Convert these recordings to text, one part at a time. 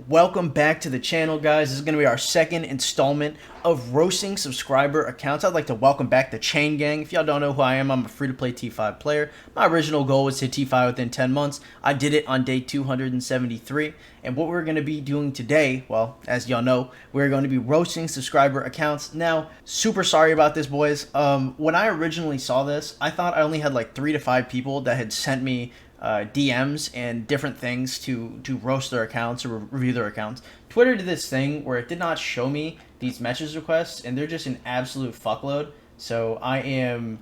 welcome back to the channel, guys. This is going to be our second installment of roasting subscriber accounts. I'd like to welcome back the Chain Gang. If y'all don't know who I am, I'm a free-to-play T5 player. My original goal was to hit T5 within 10 months. I did it on day 273. And what we're going to be doing today, well, as y'all know, we're going to be roasting subscriber accounts. Now, super sorry about this, boys. When I originally saw this, I thought I only had like 3 to 5 people that had sent me DMs and different things to roast their accounts or review their accounts. Twitter did this thing where it did not show me these message requests, and they're just an absolute fuckload. So I am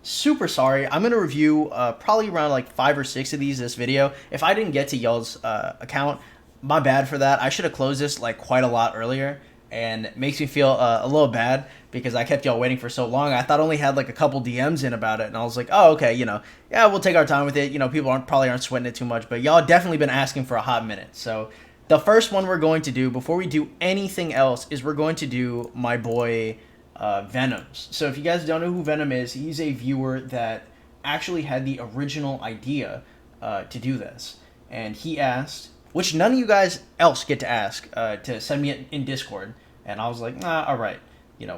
super sorry. I'm gonna review probably around like 5 or 6 of these this video. If I didn't get to y'all's account, my bad for that. I should have closed this like quite a lot earlier, and it makes me feel a little bad because I kept y'all waiting for so long. I thought I only had like a couple DMs in about it, and I was like, oh, okay, yeah, we'll take our time with it. People probably aren't sweating it too much, but y'all definitely been asking for a hot minute. So the first one we're going to do before we do anything else is we're going to do my boy Venom's. So if you guys don't know who Venom is, he's a viewer that actually had the original idea to do this, and he asked, which none of you guys else get to ask, to send me it in Discord. And I was like, nah, all right.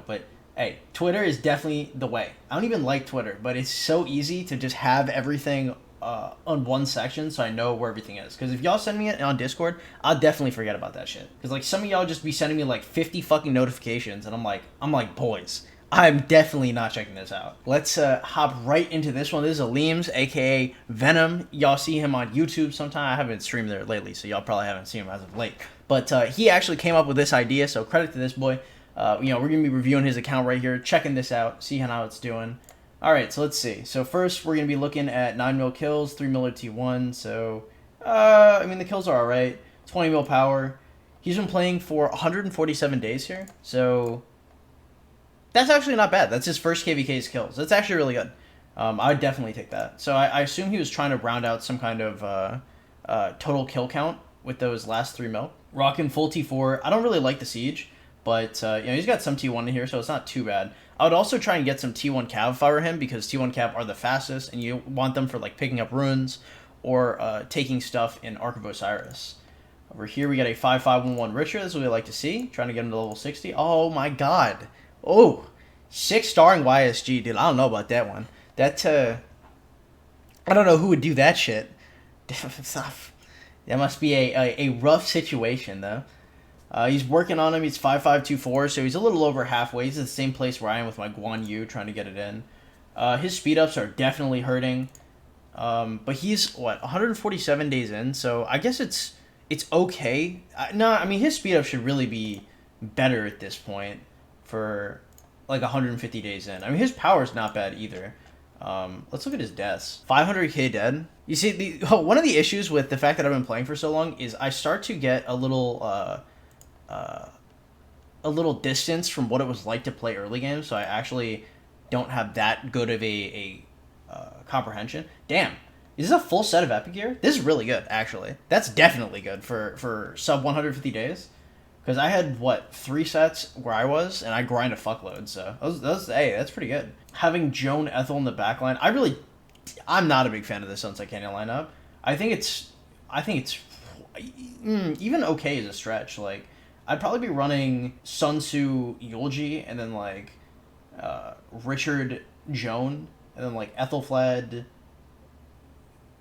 But hey, Twitter is definitely the way. I don't even like Twitter, but it's so easy to just have everything on one section so I know where everything is. Because if y'all send me it on Discord, I'll definitely forget about that shit. Because like some of y'all just be sending me like 50 fucking notifications, and I'm like, boys, I'm definitely not checking this out. Let's hop right into this one. This is Aleem's, aka Venom. Y'all see him on YouTube sometime. I haven't streamed there lately, so y'all probably haven't seen him as of late. But he actually came up with this idea, so credit to this boy. We're going to be reviewing his account right here, checking this out, see how it's doing. Alright, so let's see. So first, we're going to be looking at 9 mil kills, 3 mil T1. So, the kills are alright. 20 mil power. He's been playing for 147 days here, so that's actually not bad. That's his first KVK's kills. That's actually really good. I would definitely take that. So I assume he was trying to round out some kind of total kill count with those last 3 mil. Rocking full T4. I don't really like the Siege, but he's got some T1 in here, so it's not too bad. I would also try and get some T1 Cav if I were him, because T1 Cav are the fastest, and you want them for like picking up runes or taking stuff in Ark of Osiris. Over here we got a 5.511 Richer. This is what we like to see. Trying to get him to level 60. Oh my god. Oh, 6-starring YSG, dude. I don't know about that one. That, I don't know who would do that shit. That must be a rough situation, though. He's working on him. He's 5.524, so he's a little over halfway. He's at the same place where I am with my Guan Yu, trying to get it in. His speed-ups are definitely hurting. But he's, 147 days in, so I guess it's okay. His speed-up should really be better at this point for like 150 days in. His power is not bad either. Let's look at his deaths. 500k dead. You see, one of the issues with the fact that I've been playing for so long is I start to get a little distance from what it was like to play early games, so I actually don't have that good of a comprehension. Damn, is this a full set of epic gear? This is really good, actually. That's definitely good for sub 150 days. Because I had, 3 sets where I was, and I grind a fuckload, so that's pretty good. Having Joan Ethel in the backline, I'm not a big fan of this Sunset Canyon lineup. I think it's even okay as a stretch. Like, I'd probably be running Sun Tzu Yulji, and then, Richard Joan, and then, Ethelfled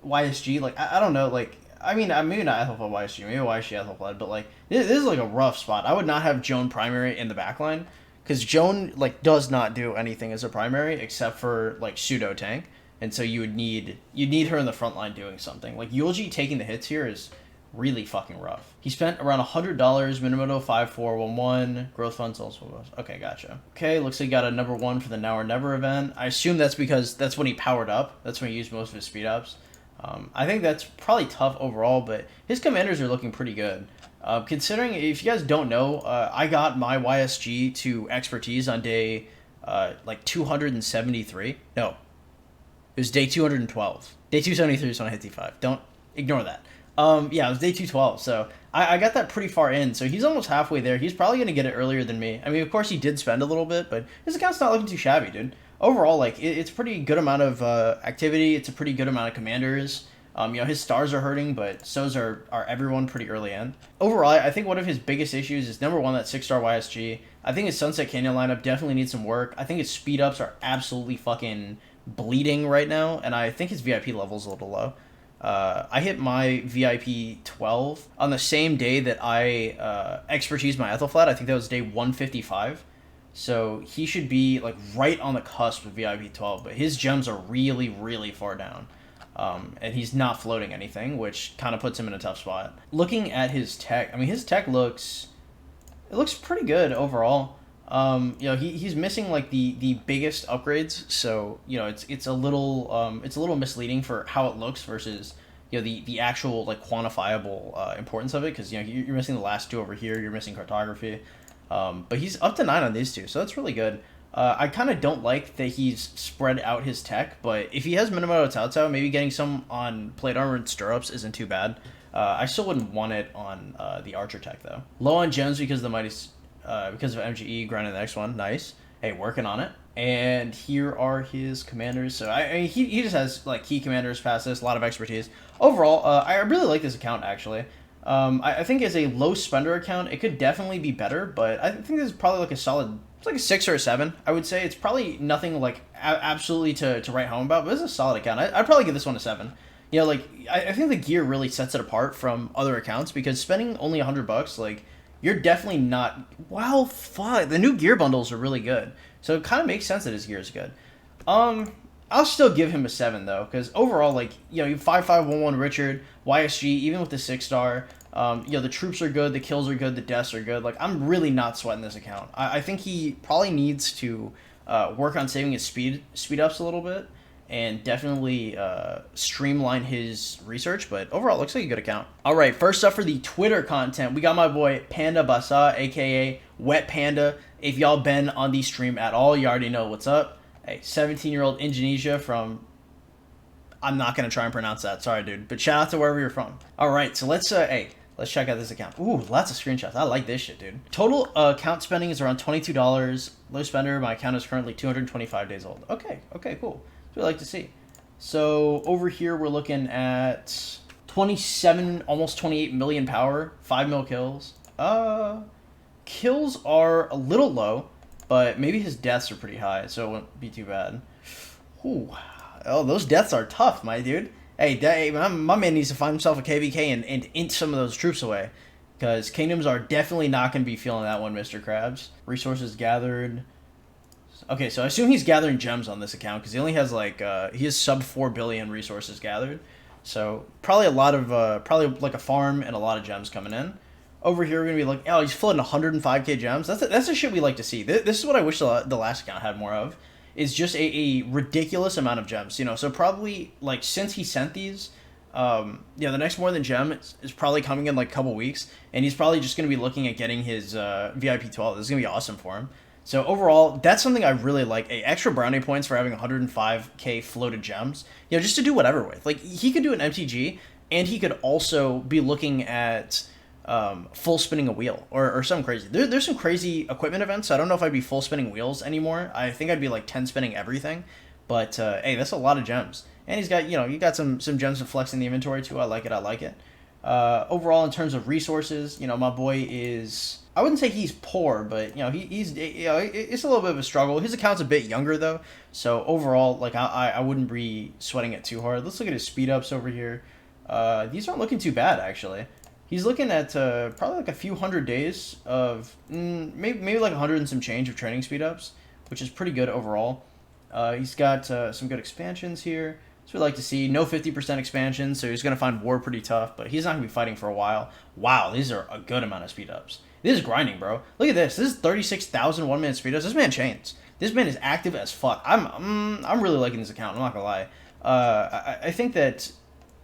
YSG. I don't know, maybe not Ethelfled YSG, maybe YSG Ethelfled, but, this is, a rough spot. I would not have Joan primary in the backline, because Joan, does not do anything as a primary, except for, pseudo-tank, and so you'd need her in the front line doing something. Yulji taking the hits here is really fucking rough. He spent around $100, Minamoto 5411, growth funds also. Okay, gotcha. Okay, looks like he got a number 1 for the Now or Never event. I assume that's because that's when he powered up. That's when he used most of his speed ups. I think that's probably tough overall, but his commanders are looking pretty good. Considering, if you guys don't know, I got my YSG to expertise on day 273. No, it was day 212. Day 273 is when I hit T5. Don't ignore that. Yeah, it was day 212, so I got that pretty far in, so he's almost halfway there. He's probably going to get it earlier than me. Of course, he did spend a little bit, but his account's not looking too shabby, dude. Overall, it's pretty good amount of activity. It's a pretty good amount of commanders. His stars are hurting, but so's are everyone pretty early in. Overall, I think one of his biggest issues is number one, that 6-star YSG. I think his Sunset Canyon lineup definitely needs some work. I think his speed ups are absolutely fucking bleeding right now, and I think his VIP level is a little low. I hit my VIP 12 on the same day that I expertise my Ethelflat. I think that was day 155. So he should be like right on the cusp of VIP 12, but his gems are really, really far down. And he's not floating anything, which kind of puts him in a tough spot. Looking at his tech, I mean, his tech looks pretty good overall. He's missing like the biggest upgrades, so it's a little misleading for how it looks versus the actual like quantifiable importance of it, because you're missing the last two over here, you're missing cartography, but he's up to 9 on these two, so that's really good. I kind of don't like that he's spread out his tech, but if he has Minamoto Taotao, maybe getting some on plate armor and stirrups isn't too bad. I still wouldn't want it on the archer tech though. Low on gems because of the mighty. Because of MGE, grinding the next one. Nice. Hey, working on it. And here are his commanders. So I mean, he just has like key commanders past this, a lot of expertise. Overall, I really like this account actually. I think as a low spender account, it could definitely be better, but I think this is probably like a solid. It's like a 6 or a 7. I would say it's probably nothing like absolutely to write home about, but it's a solid account. I'd probably give this one a 7. I think the gear really sets it apart from other accounts because spending only $100, like. You're definitely not... Wow, fuck. The new gear bundles are really good. So it kind of makes sense that his gear is good. I'll still give him a 7, though. Because overall, like, you 5511 Richard, YSG, even with the 6-star, the troops are good, the kills are good, the deaths are good. Like, I'm really not sweating this account. I think he probably needs to work on saving his speed ups a little bit. And definitely streamline his research, but overall, it looks like a good account. All right, first up for the Twitter content, we got my boy Panda Basa, aka Wet Panda. If y'all been on the stream at all, you already know what's up. Hey, 17-year-old Indonesia from... I'm not going to try and pronounce that, sorry, dude. But shout out to wherever you're from. All right, so let's check out this account. Ooh, lots of screenshots. I like this shit, dude. Total account spending is around $22. Low spender, my account is currently 225 days old. Okay, cool. We like to see. So over here we're looking at 27, almost 28 million power, 5 mil kills. Kills are a little low, but maybe his deaths are pretty high, so it won't be too bad. Ooh. Oh, those deaths are tough, my dude. Hey, my man needs to find himself a KVK and int some of those troops away, because kingdoms are definitely not going to be feeling that one, Mr. Krabs. Resources gathered. Okay, so I assume he's gathering gems on this account because he only has like he has sub 4 billion resources gathered, so probably a lot of probably like a farm and a lot of gems coming in. Over here we're gonna be like, oh, he's flooding 105k gems. That's the shit we like to see. This is what I wish the last account had more of, is just a ridiculous amount of gems. So probably like since he sent these, the next more than gem is probably coming in like a couple weeks, and he's probably just gonna be looking at getting his VIP 12. This is gonna be awesome for him. So overall, that's something I really like. Extra brownie points for having 105k floated gems. Just to do whatever with. Like, he could do an MTG, and he could also be looking at full spinning a wheel or something crazy. There's some crazy equipment events. So I don't know if I'd be full spinning wheels anymore. I think I'd be like 10 spinning everything. But hey, that's a lot of gems. And he's got you got some gems to flex in the inventory too. I like it. Overall, in terms of resources, my boy is... I wouldn't say he's poor, but he's it's a little bit of a struggle. His account's a bit younger though, so overall, like I wouldn't be sweating it too hard. Let's look at his speed ups over here. These aren't looking too bad actually. He's looking at probably like a few hundred days of maybe like 100 and some change of training speed ups, which is pretty good overall. He's got some good expansions here. So we like to see no 50% expansion, so he's gonna find war pretty tough, but he's not gonna be fighting for a while. Wow, these are a good amount of speed ups. This is grinding, bro. Look at this. This is 36,000 1-minute speed ups. This man chains. This man is active as fuck. I'm really liking this account. I'm not gonna lie. I think that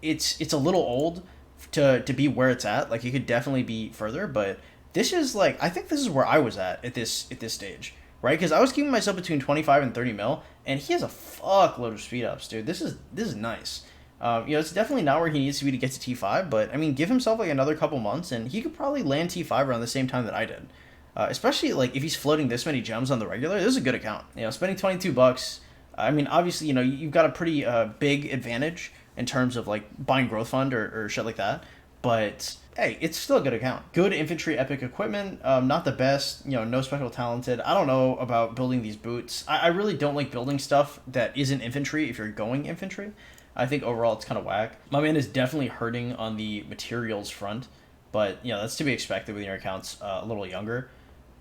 it's a little old to be where it's at. Like, it could definitely be further, but this is like, I think this is where I was at this stage, right? Because I was keeping myself between 25 and 30 mil, and he has a fuckload of speed ups, dude. This is nice. It's definitely not where he needs to be to get to T5, but I mean, give himself like another couple months, and he could probably land T5 around the same time that I did. Especially like if he's floating this many gems on the regular, this is a good account. Spending $22. I mean, obviously, you've got a pretty big advantage in terms of like buying growth fund or shit like that. But hey, it's still a good account. Good infantry epic equipment. Not the best. No special talented. I don't know about building these boots. I really don't like building stuff that isn't infantry if you're going infantry. I think overall it's kind of whack. My man is definitely hurting on the materials front, but that's to be expected when your account's a little younger.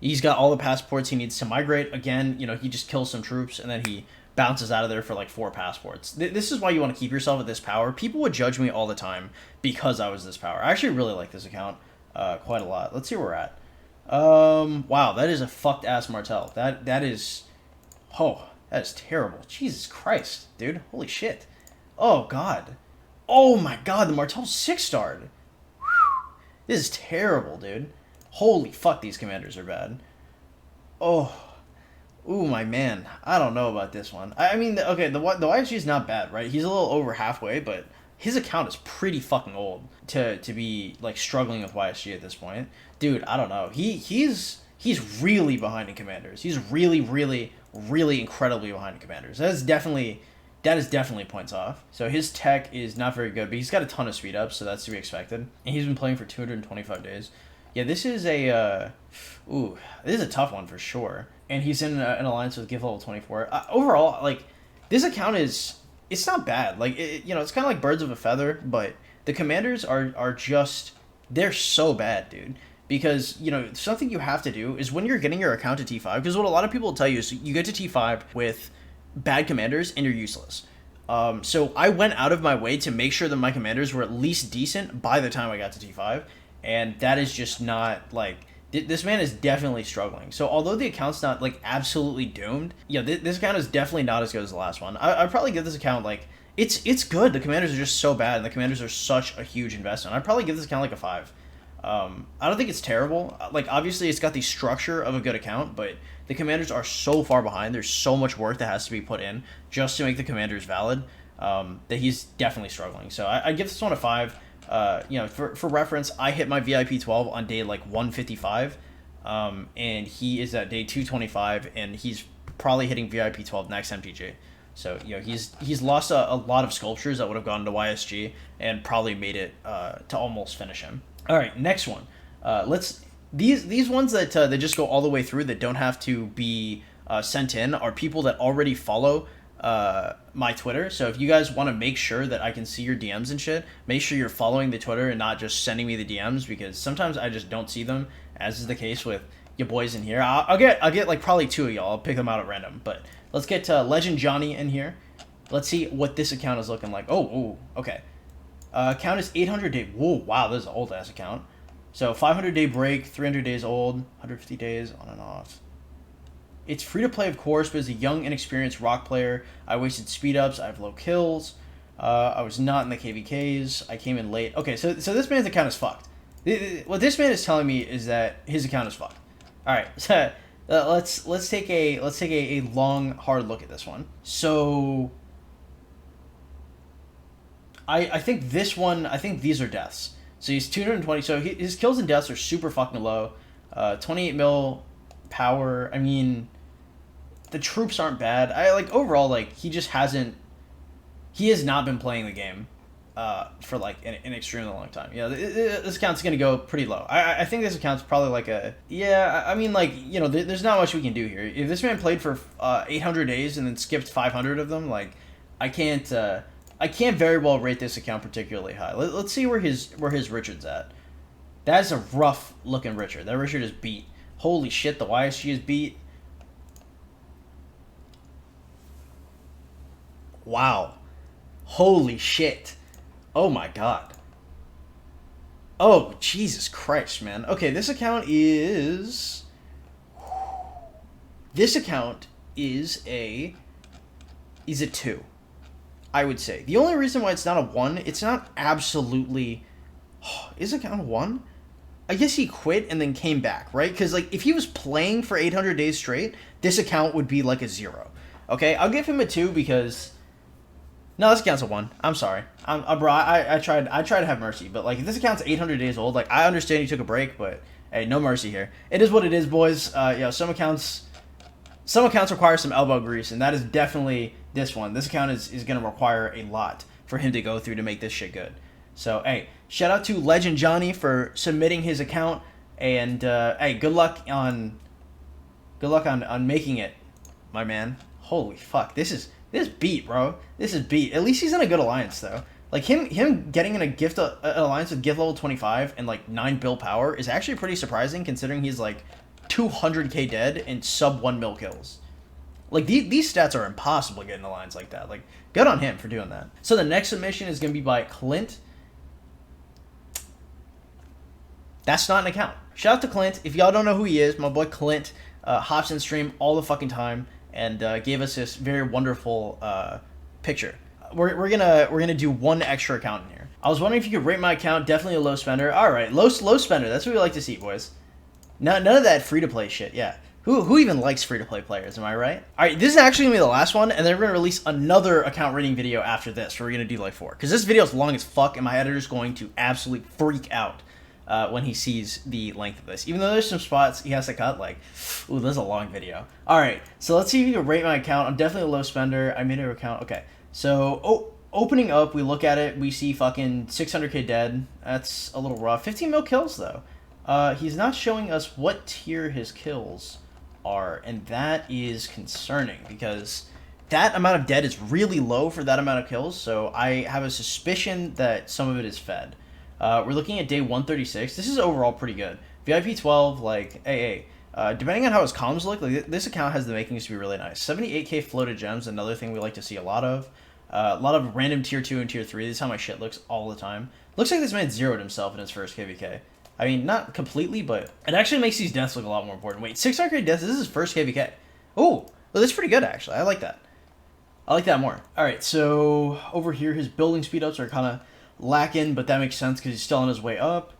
He's got all the passports he needs to migrate. Again, he just kills some troops and then he bounces out of there for like 4 passports. This is why you want to keep yourself at this power. People would judge me all the time because I was this power. I actually really like this account quite a lot. Let's see where we're at. Wow, that is a fucked ass Martel. That is terrible. Jesus Christ, dude. Holy shit. Oh god. Oh my god, the Martel's 6-starred. This is terrible, dude. Holy fuck, these commanders are bad. Oh. Ooh, my man. I don't know about this one. I mean, okay, the YSG is not bad, right? He's a little over halfway, but his account is pretty fucking old to be, like, struggling with YSG at this point. Dude, I don't know. He's really behind in commanders. He's really, really, really incredibly behind in commanders. That is definitely points off. So his tech is not very good, but he's got a ton of speed ups, so that's to be expected. And he's been playing for 225 days. Yeah, this is a tough one for sure. And he's in an alliance with Give Level 24. Overall, like, this account it's not bad. Like, it's kind of like birds of a feather, but the commanders are just, they're so bad, dude. Because, something you have to do is when you're getting your account to T5, because what a lot of people will tell you is you get to T5 with bad commanders and you're useless. So I went out of my way to make sure that my commanders were at least decent by the time I got to T5. And that is just not, like, this man is definitely struggling. So although the account's not, like, absolutely doomed, this account is definitely not as good as the last one. I'd probably give this account, like, it's good. The commanders are just so bad, and the commanders are such a huge investment. I'd probably give this account, like, a 5. I don't think it's terrible. Like, obviously, it's got the structure of a good account, but the commanders are so far behind. There's so much work that has to be put in just to make the commanders valid that he's definitely struggling. So I give this one a 5. For reference, I hit my VIP 12 on day like 155, and he is at day 225, and he's probably hitting VIP 12 next MTG. So he's lost a lot of sculptures that would have gone to YSG and probably made it to almost finish him. All right, next one. These ones that they just go all the way through that don't have to be sent in are people that already follow my Twitter. So if you guys want to make sure that I can see your DMs and shit, make sure you're following the Twitter and not just sending me the DMs, because sometimes I just don't see them, as is the case with your boys in here. I'll get like probably 2 of y'all. I'll pick them out at random. But let's get Legend Johnny in here. Let's see what this account is looking like. Oh, okay. Account is 800 day. Whoa, wow, this is an old ass account. So 500 day break, 300 days old, 150 days on and off. It's free to play, of course, but as a young, inexperienced rock player, I wasted speed ups. I have low kills. I was not in the KVKs. I came in late. Okay, so this man's account is fucked. What this man is telling me is that his account is fucked. All right, so let's take a long, hard look at this one. So I think this one. I think these are deaths. So he's 220. So his kills and deaths are super fucking low. 28 mil power. I mean, the troops aren't bad. Overall, like, he has not been playing the game for like an extremely long time. This account's gonna go pretty low. I think this account's probably like there's not much we can do here. If this man played for 800 days and then skipped 500 of them, like, I can't very well rate this account particularly high. Let's see where his Richard's at. That's a rough looking Richard. That Richard is beat. Holy shit, the YSG is beat. Wow. Holy shit. Oh my god. Oh, Jesus Christ, man. Okay, this account is a 2. I would say. The only reason why it's not a 1, it's not absolutely... Is account a 1? I guess he quit and then came back, right? Because, like, if he was playing for 800 days straight, this account would be like a 0. Okay, I'll give him a 2 because... No, this account's a 1. I'm sorry. Bro, I tried to have mercy, but, like, if this account's 800 days old, like, I understand you took a break, but, hey, no mercy here. It is what it is, boys. Some accounts require some elbow grease, and that is definitely this one. This account is going to require a lot for him to go through to make this shit good. So, hey, shout out to Legend Johnny for submitting his account, and hey, good luck on making it, my man. Holy fuck, this beat, bro. This is beat. At least he's in a good alliance though. Like him getting in an alliance with gift level 25 and like 9 bill power is actually pretty surprising considering he's like 200k dead and sub 1 mil kills. Like these stats are impossible to get in alliance like that. Like good on him for doing that. So the next submission is gonna be by Clint. That's not an account. Shout out to Clint. If y'all don't know who he is, my boy Clint hops in stream all the fucking time and gave us this very wonderful picture. We're gonna do one extra account in here. I was wondering if you could rate my account. Definitely a low spender. All right, low spender. That's what we like to see, boys. None of that free to play shit. Yeah. Who even likes free to play players? Am I right? All right, this is actually gonna be the last one, and then we're gonna release another account rating video after this. Where we're gonna do like 4, because this video is long as fuck, and my editor's going to absolutely freak out when he sees the length of this. Even though there's some spots he has to cut, like, ooh, this is a long video. All right, so let's see if you can rate my account. I'm definitely a low spender. I made an account. Okay. So, opening up, we look at it, we see fucking 600k dead. That's a little rough. 15 mil kills, though. He's not showing us what tier his kills are, and that is concerning, because that amount of dead is really low for that amount of kills, so I have a suspicion that some of it is fed. We're looking at day 136. This is overall pretty good. VIP 12, like, hey, depending on how his comms look, like, this account has the makings to be really nice. 78k floated gems, another thing we like to see a lot of. A lot of random tier 2 and tier 3. This is how my shit looks all the time. Looks like this man zeroed himself in his first KVK. I mean, not completely, but it actually makes these deaths look a lot more important. Wait, 600k deaths? This is his first KVK. Oh, well, that's pretty good, actually. I like that. I like that more. All right, so over here, his building speed ups are kind of lacking, but that makes sense because he's still on his way up.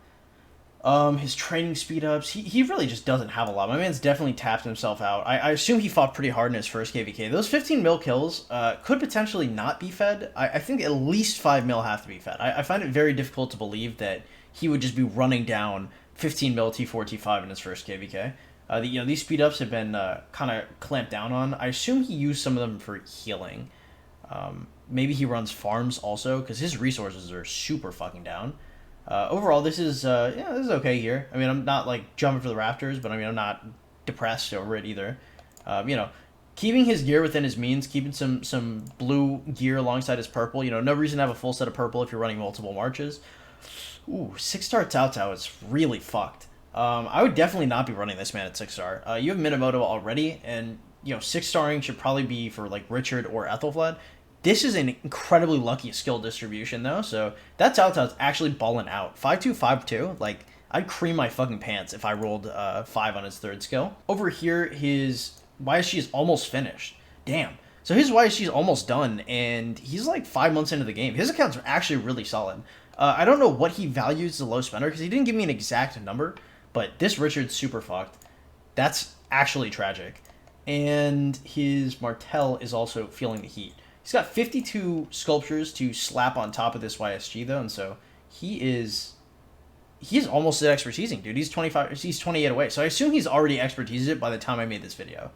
His training speed ups, he really just doesn't have a lot. My man's definitely tapped himself out. I assume he fought pretty hard in his first KVK. Those 15 mil kills could potentially not be fed. I think at least 5 mil have to be fed. I find it very difficult to believe that he would just be running down 15 mil T4, T5 in his first KVK. These speed ups have been kind of clamped down on. I assume he used some of them for healing. Maybe he runs farms also, because his resources are super fucking down. Overall, this is okay here. I mean, I'm not like jumping for the rafters, but I mean, I'm not depressed over it either. Keeping his gear within his means, keeping some blue gear alongside his purple. No reason to have a full set of purple if you're running multiple marches. Ooh, 6-star Tao is really fucked. I would definitely not be running this man at 6-star. You have Minamoto already, and 6-starring should probably be for like Richard or Ethelfled. This is an incredibly lucky skill distribution, though, so that Tao's actually balling out. 5-2, 5-2, like, I'd cream my fucking pants if I rolled 5 on his third skill. Over here, his YSG is almost finished. Damn. So his YSG is almost done, and he's like 5 months into the game. His account's actually really solid. I don't know what he values as a low spender, because he didn't give me an exact number, but this Richard's super fucked. That's actually tragic. And his Martel is also feeling the heat. He's got 52 sculptures to slap on top of this YSG, though, and so he is almost at expertising, dude. He's 28 away, so I assume he's already expertised it by the time I made this video.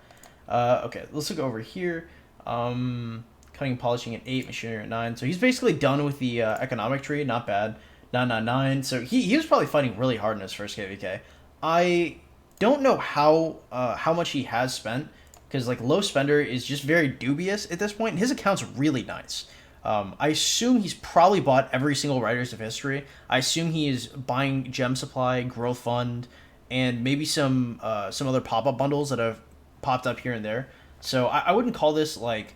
Okay, let's look over here. Cutting and polishing at 8, machinery at 9, so he's basically done with the economic tree. Not bad. 999. So he was probably fighting really hard in his first KVK. I don't know how much he has spent, because like low spender is just very dubious at this point, and his account's really nice. I assume he's probably bought every single Writers of History. I assume he is buying Gem Supply, Growth Fund, and maybe some other pop-up bundles that have popped up here and there. So I wouldn't call this like,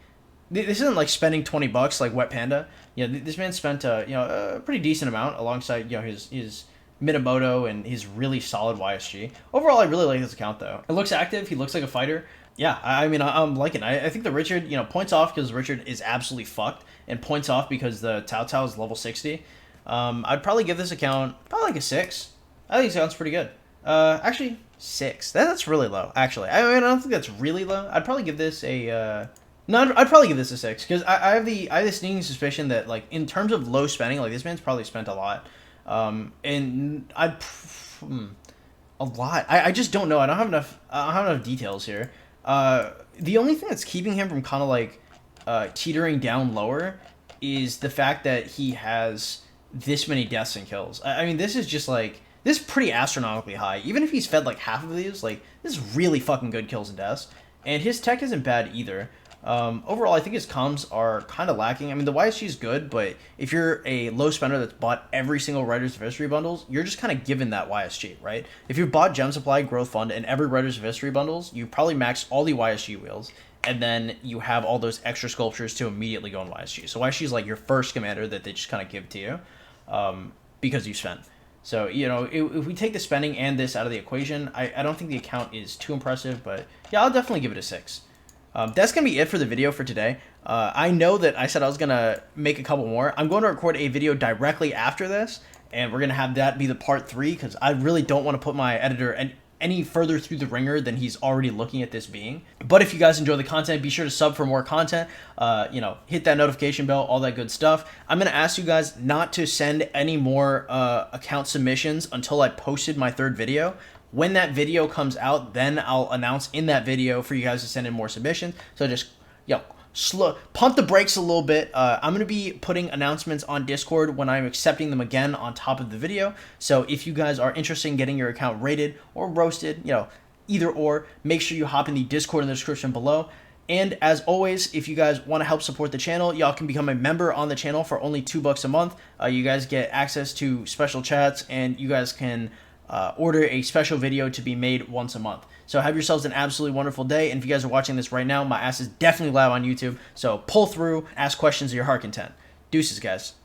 this isn't like spending $20 like Wet Panda. This man spent a pretty decent amount alongside his Minamoto and his really solid YSG. Overall, I really like this account though. It looks active. He looks like a fighter. Yeah, I mean, I'm liking it. I think the Richard, points off because Richard is absolutely fucked, and points off because the Tao is level 60. I'd probably give this account probably like a 6. I think this account's pretty good. Actually, 6. That's really low, actually. I mean, I don't think that's really low. I'd probably give this a... No, I'd probably give this a 6, because I have the sneaking suspicion that, like, in terms of low spending, like, this man's probably spent a lot. And a lot. I just don't know. I don't have enough details here. The only thing that's keeping him from kind of like teetering down lower is the fact that he has this many deaths and kills. I mean, this is just like, this is pretty astronomically high. Even if he's fed like half of these, like, this is really fucking good kills and deaths. And his tech isn't bad either. Overall, I think his comms are kind of lacking. I mean, the YSG is good, but if you're a low spender that's bought every single Writers of History bundles, you're just kind of given that YSG, right? If you bought Gem Supply, Growth Fund, and every Writers of History bundles, you probably maxed all the YSG wheels, and then you have all those extra sculptures to immediately go in YSG. So YSG is like your first commander that they just kind of give to you because you spent. So, you know, if we take the spending and this out of the equation, I don't think the account is too impressive, but yeah, I'll definitely give it a 6. That's going to be it for the video for today. I know that I said I was going to make a couple more. I'm going to record a video directly after this, and we're going to have that be the part 3, because I really don't want to put my editor any further through the ringer than he's already looking at this being. But if you guys enjoy the content, be sure to sub for more content. You know, hit that notification bell, all that good stuff. I'm going to ask you guys not to send any more account submissions until I posted my 3rd video. When that video comes out, then I'll announce in that video for you guys to send in more submissions. So just, pump the brakes a little bit. I'm going to be putting announcements on Discord when I'm accepting them again on top of the video. So if you guys are interested in getting your account rated or roasted, you know, either or, make sure you hop in the Discord in the description below. And as always, if you guys want to help support the channel, y'all can become a member on the channel for only $2 a month. You guys get access to special chats, and you guys can order a special video to be made once a month. So have yourselves an absolutely wonderful day. And if you guys are watching this right now, my ass is definitely live on YouTube. So pull through, ask questions of your heart content. Deuces, guys.